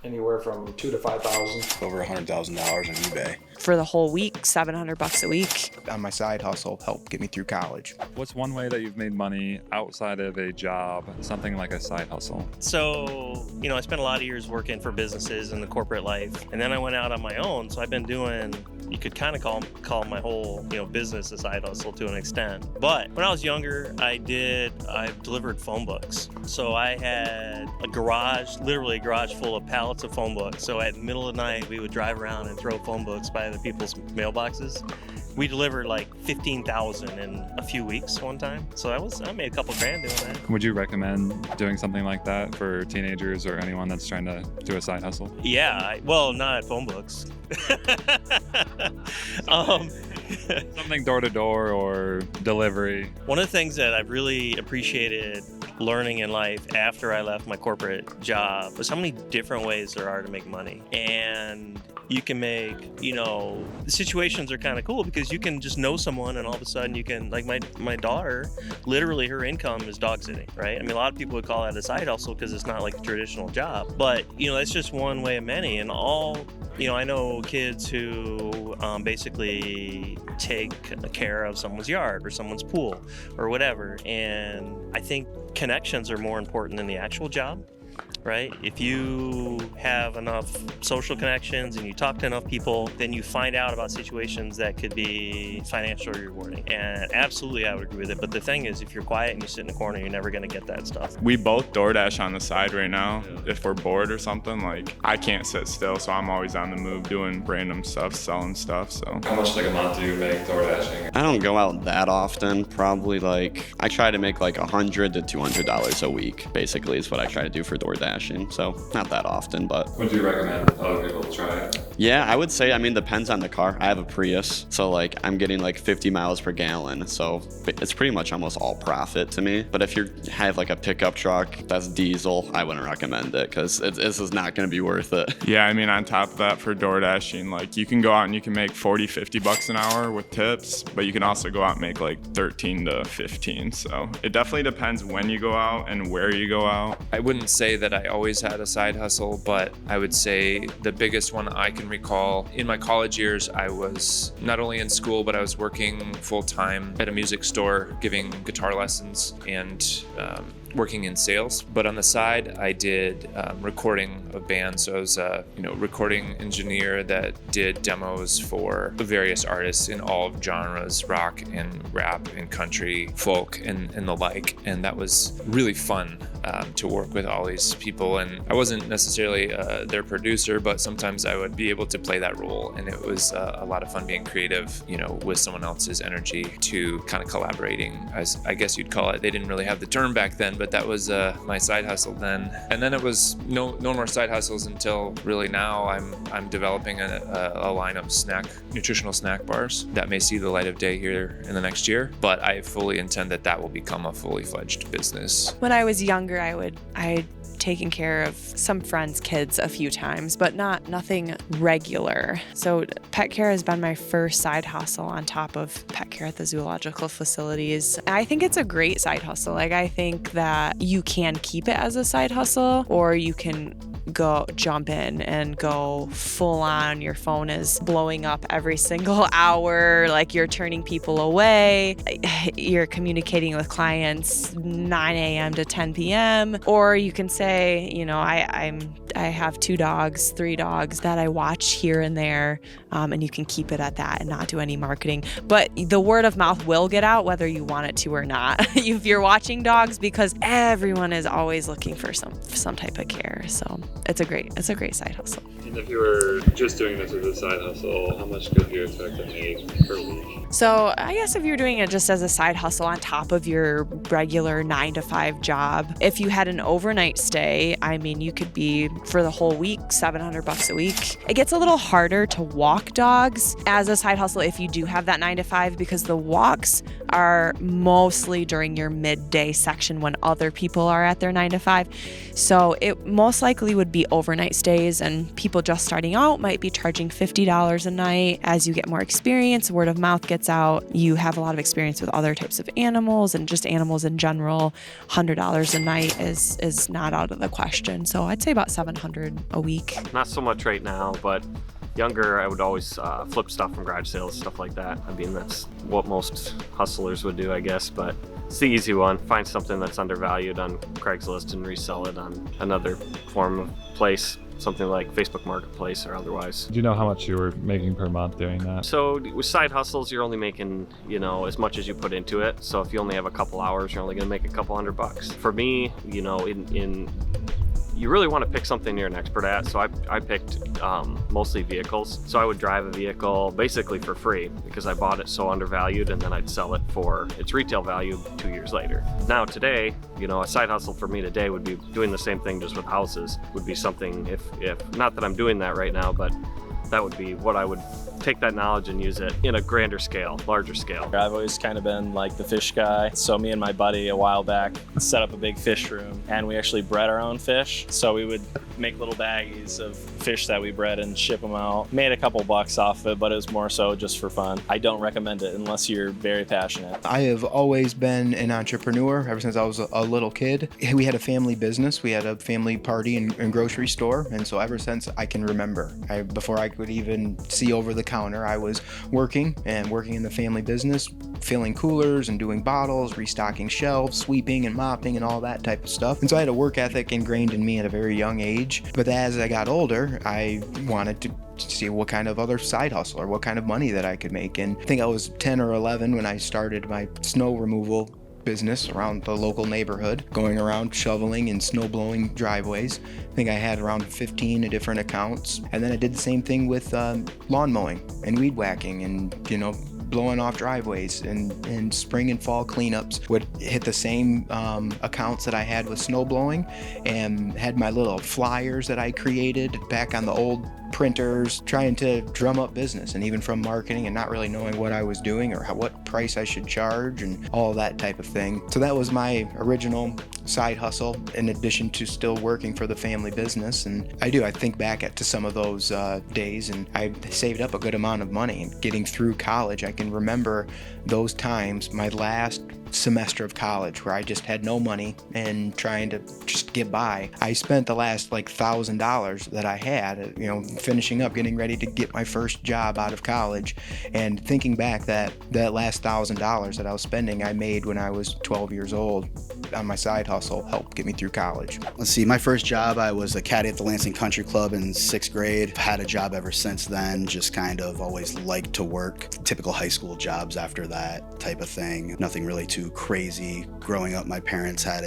anywhere from $2,000 to $5,000. Over $100,000 on eBay. For the whole week, $700 a week. On my side hustle helped get me through college. What's one way that you've made money outside of a job, something like a side hustle? So, I spent a lot of years working for businesses in the corporate life, and then I went out on my own. So I've been doing, you could kind of call my whole, business a side hustle to an extent. But when I was younger, I delivered phone books. So I had literally a garage full of pallets of phone books. So at the middle of the night, we would drive around and throw phone books by the people's mailboxes. We delivered like 15,000 in a few weeks one time. So I made a couple grand doing that. Would you recommend doing something like that for teenagers or anyone that's trying to do a side hustle? Yeah, not at phone books. Something door to door or delivery. One of the things that I've really appreciated learning in life after I left my corporate job was how many different ways there are to make money. And you can make, the situations are kind of cool because you can just know someone and all of a sudden you can, like my daughter, literally her income is dog sitting, right? I mean, a lot of people would call that a side hustle because it's not like a traditional job, but, that's just one way of many. And I know kids who basically take care of someone's yard or someone's pool or whatever. And I think connections are more important than the actual job. Right? If you have enough social connections and you talk to enough people, then you find out about situations that could be financially rewarding. And absolutely, I would agree with it. But the thing is, if you're quiet and you sit in the corner, you're never going to get that stuff. We both DoorDash on the side right now. If we're bored or something, I can't sit still, so I'm always on the move doing random stuff, selling stuff. So how much a month do you make DoorDashing? I don't go out that often. Probably I try to make $100 to $200 a week, basically, is what I try to do for DoorDash. So not that often, but. Would you recommend other people try it? Yeah, I would say, depends on the car. I have a Prius, so I'm getting 50 miles per gallon. So it's pretty much almost all profit to me. But if you have a pickup truck that's diesel, I wouldn't recommend it because this is not going to be worth it. Yeah, on top of that for DoorDashing, you can go out and you can make $40-50 an hour with tips, but you can also go out and make 13 to 15. So it definitely depends when you go out and where you go out. I wouldn't say that I always had a side hustle, but I would say the biggest one I can recall in my college years, I was not only in school, but I was working full-time at a music store, giving guitar lessons and working in sales. But on the side, I did recording of bands. So I was a recording engineer that did demos for various artists in all genres, rock and rap and country, folk and the like. And that was really fun to work with all these people. And I wasn't necessarily their producer, but sometimes I would be able to play that role. And it was a lot of fun being creative, with someone else's energy to kind of collaborating, as I guess you'd call it. They didn't really have the term back then, but that was my side hustle then. And then it was no more side hustles until really now I'm developing a line of nutritional snack bars that may see the light of day here in the next year. But I fully intend that will become a fully fledged business. When I was younger, I taken care of some friends' kids a few times, but nothing regular. So pet care has been my first side hustle on top of pet care at the zoological facilities. I think it's a great side hustle. I think that you can keep it as a side hustle, or you can jump in and go full on. Your phone is blowing up every single hour, you're turning people away, you're communicating with clients 9 a.m. to 10 p.m. Or you can say, I have 2 dogs, 3 dogs that I watch here and there, and you can keep it at that and not do any marketing. But the word of mouth will get out whether you want it to or not if you're watching dogs, because everyone is always looking for some type of care. So it's a great side hustle. And if you were just doing this as a side hustle, how much could you expect to make per week? So I guess if you're doing it just as a side hustle on top of your regular 9-to-5 job, if you had an overnight stay, you could be for the whole week, $700 a week. It gets a little harder to walk dogs as a side hustle if you do have that 9-to-5, because the walks are mostly during your midday section when other people are at their 9-to-5. So it most likely would be overnight stays, and people just starting out might be charging $50 a night. As you get more experience, word of mouth gets out, you have a lot of experience with other types of animals and just animals in general, $100 a night is not out of the question. So I'd say about $700 $700 a week. Not so much right now, but younger, I would always flip stuff from garage sales, stuff like that. I mean, that's what most hustlers would do, I guess, but it's the easy one. Find something that's undervalued on Craigslist and resell it on another form of place, something like Facebook Marketplace or otherwise. Do you know how much you were making per month doing that? So with side hustles, you're only making, as much as you put into it. So if you only have a couple hours, you're only gonna make a couple $100. For me, you really want to pick something you're an expert at. So I picked mostly vehicles. So I would drive a vehicle basically for free because I bought it so undervalued, and then I'd sell it for its retail value 2 years later. Now today, a side hustle for me today would be doing the same thing just with houses. Would be something, if not that I'm doing that right now, but that would be what I would take that knowledge and use it in a grander scale, larger scale. I've always kind of been like the fish guy. So me and my buddy a while back set up a big fish room, and we actually bred our own fish. So we would make little baggies of fish that we bred and ship them out. Made a couple bucks off it, but it was more so just for fun. I don't recommend it unless you're very passionate. I have always been an entrepreneur ever since I was a little kid. We had a family business. We had a family party and grocery store. And so ever since I can remember, before I could even see over the counter, I was working in the family business, filling coolers and doing bottles, restocking shelves, sweeping and mopping and all that type of stuff. And so I had a work ethic ingrained in me at a very young age. But as I got older, I wanted to see what kind of other side hustle or what kind of money that I could make. And I think I was 10 or 11 when I started my snow removal business around the local neighborhood, going around shoveling and snow blowing driveways. I think I had around 15 different accounts. And then I did the same thing with lawn mowing and weed whacking and, blowing off driveways and spring and fall cleanups. Would hit the same accounts that I had with snow blowing, and had my little flyers that I created back on the old printers, trying to drum up business, and even from marketing and not really knowing what I was doing or what price I should charge and all that type of thing. So that was my original side hustle, in addition to still working for the family business. And I think back to some of those days, and I saved up a good amount of money. And getting through college, I can remember those times, my last semester of college, where I just had no money and trying to just get by. I spent the last $1,000 that I had, finishing up, getting ready to get my first job out of college. And thinking back, that last $1,000 that I was spending, I made when I was 12 years old on my side hustle, helped get me through college. Let's see, my first job, I was a caddy at the Lansing Country Club in 6th grade. Had a job ever since then, just kind of always liked to work. Typical high school jobs after that type of thing. Nothing really too crazy. Growing up, my parents had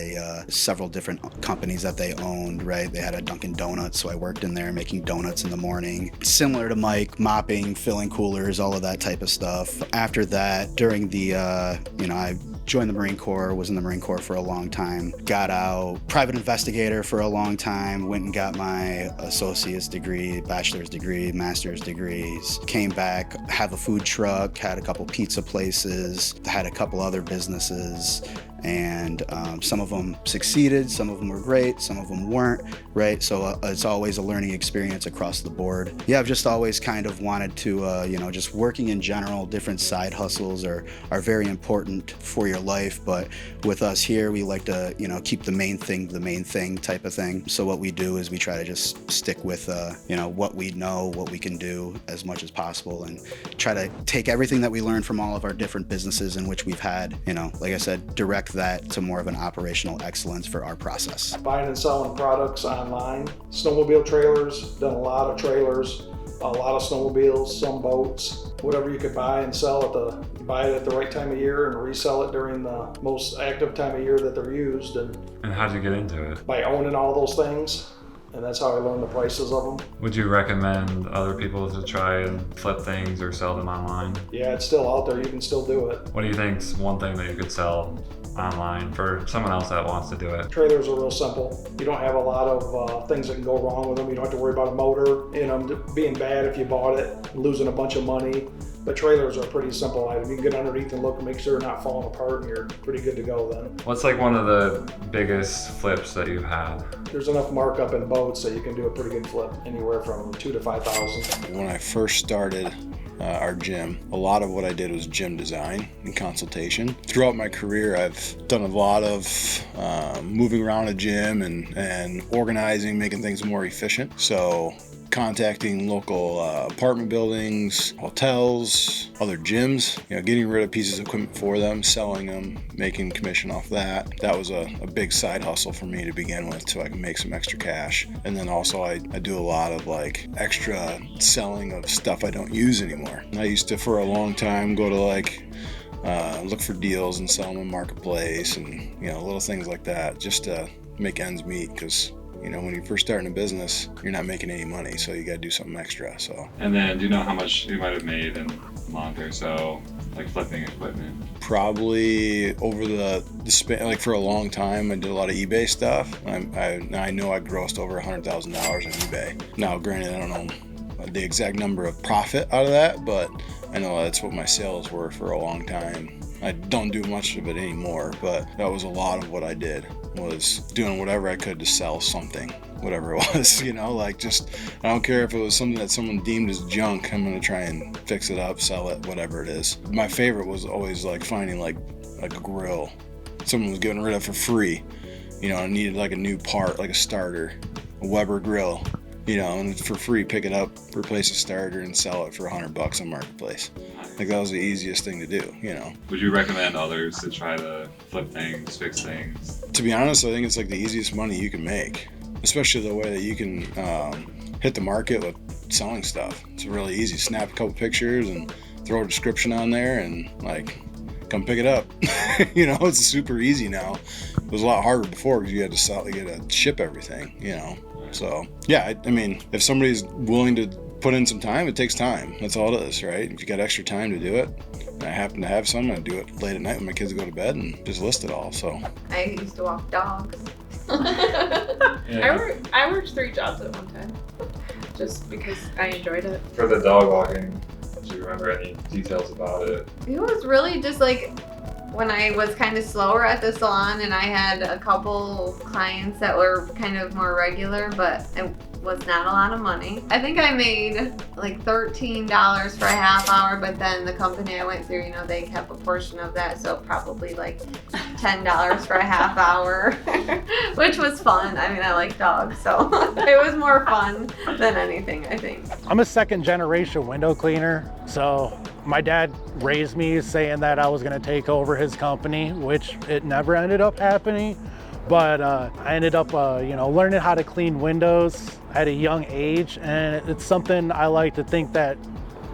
several different companies that they owned, right? They had a Dunkin' Donuts, so I worked in there making donuts in the morning. Similar to Mike, mopping, filling coolers, all of that type of stuff. After that, during the, I joined the Marine Corps, was in the Marine Corps for a long time, got out, private investigator for a long time, went and got my associate's degree, bachelor's degree, master's degrees, came back, have a food truck, had a couple pizza places, had a couple other businesses, and some of them succeeded, some of them were great, some of them weren't, right? So it's always a learning experience across the board. Yeah, I've just always kind of wanted to, just working in general, different side hustles are very important for your life, but with us here, we like to, keep the main thing type of thing. So what we do is we try to just stick with, what we know, what we can do as much as possible, and try to take everything that we learned from all of our different businesses in which we've had, like I said, direct that to more of an operational excellence for our process. Buying and selling products online, snowmobile trailers, done a lot of trailers, a lot of snowmobiles, some boats, whatever you could buy and sell buy it at the right time of year and resell it during the most active time of year that they're used. And how'd you get into it? By owning all those things. And that's how I learned the prices of them. Would you recommend other people to try and flip things or sell them online? Yeah, it's still out there. You can still do it. What do you think's one thing that you could sell online for someone else that wants to do it? Trailers are real simple. You don't have a lot of things that can go wrong with them. You don't have to worry about a motor in them being bad if you bought it, losing a bunch of money. The trailers are a pretty simple item. You can get underneath and look and make sure they're not falling apart, and you're pretty good to go then. What's like one of the biggest flips that you've had? There's enough markup in boats that you can do a pretty good flip, anywhere from $2,000 to $5,000. When I first started our gym, a lot of what I did was gym design and consultation. Throughout my career, I've done a lot of moving around a gym and organizing, making things more efficient. So contacting local apartment buildings, hotels, other gyms, getting rid of pieces of equipment for them, selling them, making commission off that. That was a big side hustle for me to begin with, so I can make some extra cash. And then also I do a lot of like extra selling of stuff I don't use anymore. I used to, for a long time, go to like look for deals and sell them in Marketplace and little things like that, just to make ends meet, because when you're first starting a business, you're not making any money, so you got to do something extra. So. And then, do you know how much you might have made in a month or so, like flipping equipment? Probably over the span, like for a long time, I did a lot of eBay stuff. I know I grossed over $100,000 on eBay. Now, granted, I don't know the exact number of profit out of that, but I know that's what my sales were for a long time. I don't do much of it anymore, but that was a lot of what I did, was doing whatever I could to sell something, whatever it was, like just, I don't care if it was something that someone deemed as junk, I'm gonna try and fix it up, sell it, whatever it is. My favorite was always like finding like a grill someone was getting rid of for free, and needed like a new part, like a starter, a Weber grill, and for free, pick it up, replace a starter, and sell it for $100 on Marketplace. Like that was the easiest thing to do, Would you recommend others to try to flip things, fix things? To be honest, I think it's like the easiest money you can make, especially the way that you can hit the market with selling stuff. It's really easy. Snap a couple pictures and throw a description on there and like, come pick it up. It's super easy now. It was a lot harder before because you had to ship everything, So yeah, I mean, if somebody's willing to put in some time, it takes time. That's all it is, right? If you got extra time to do it, and I happen to have some, I do it late at night when my kids go to bed and just list it all. So I used to walk dogs. I worked 3 jobs at one time, just because I enjoyed it. For the dog walking, do you remember any details about it? It was really just like when I was kind of slower at the salon and I had a couple clients that were kind of more regular, but it was not a lot of money. I think I made like $13 for a half hour, but then the company I went through, they kept a portion of that, so probably like $10 for a half hour, which was fun. I mean, I like dogs, so it was more fun than anything, I think. I'm a second generation window cleaner, so my dad raised me saying that I was going to take over his company, which it never ended up happening. But I ended up, learning how to clean windows at a young age. And it's something I like to think that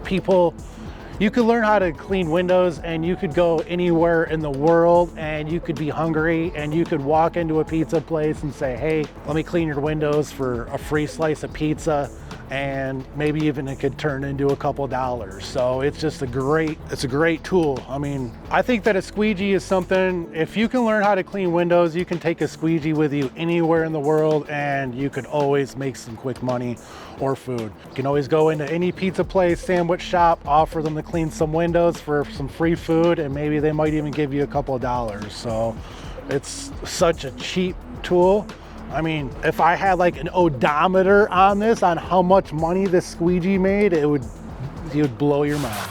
you could learn how to clean windows and you could go anywhere in the world and you could be hungry and you could walk into a pizza place and say, hey, let me clean your windows for a free slice of pizza. And maybe even it could turn into a couple dollars. So it's just a great tool. I mean, I think that a squeegee is something, if you can learn how to clean windows, you can take a squeegee with you anywhere in the world and you could always make some quick money or food. You can always go into any pizza place, sandwich shop, offer them to clean some windows for some free food, and maybe they might even give you a couple of dollars. So it's such a cheap tool. I mean, if I had like an odometer on this, on how much money this squeegee made, you'd blow your mind.